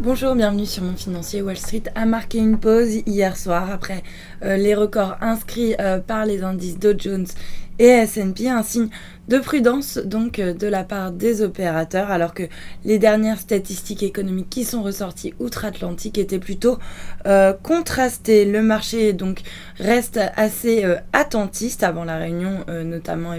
Bonjour, bienvenue sur Mon Financier. Wall Street a marqué une pause hier soir après les records inscrits par les indices Dow Jones et S&P, un signe de prudence donc de la part des opérateurs, alors que les dernières statistiques économiques qui sont ressorties outre-Atlantique étaient plutôt contrastées. Le marché donc reste assez attentiste avant la réunion notamment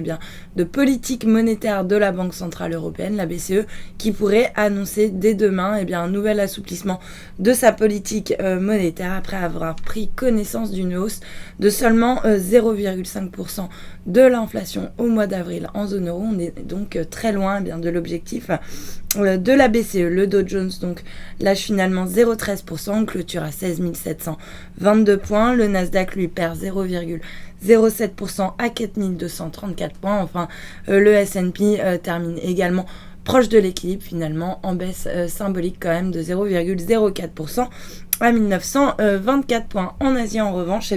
de politique monétaire de la Banque Centrale Européenne, la BCE, qui pourrait annoncer dès demain un nouvel assouplissement de sa politique monétaire après avoir pris connaissance d'une hausse de seulement 0,5% de l'inflation au mois d'avril en zone euro. On est donc très loin de l'objectif de la BCE. Le Dow Jones donc lâche finalement 0,13%, clôture à 16 722 points. Le Nasdaq lui perd 0,07% à 4 234 points. Enfin, le S&P termine également proche de l'équilibre finalement, en baisse symbolique quand même de 0,04% à 1924 points. En Asie en revanche,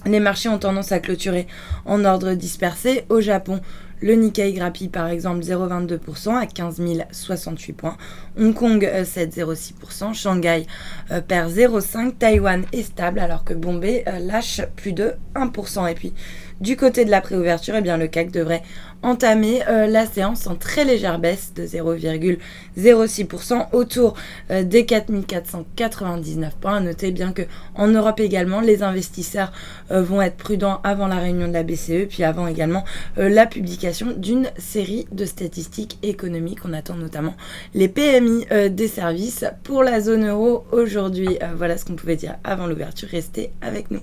les marchés ont tendance à clôturer en ordre dispersé. Au Japon, le Nikkei grappille par exemple 0,22% à 15 068 points. Hong Kong 7,06%. Shanghai perd 0,5%. Taïwan est stable alors que Bombay lâche plus de 1%. Et puis du côté de la préouverture, le CAC devrait entamer la séance en très légère baisse de 0,06% autour des 4 499 points. À noter bien que en Europe également, les investisseurs vont être prudents avant la réunion de la BCE, puis avant également la publication d'une série de statistiques économiques. On attend notamment les PMI des services pour la zone euro aujourd'hui. Voilà ce qu'on pouvait dire avant l'ouverture. Restez avec nous.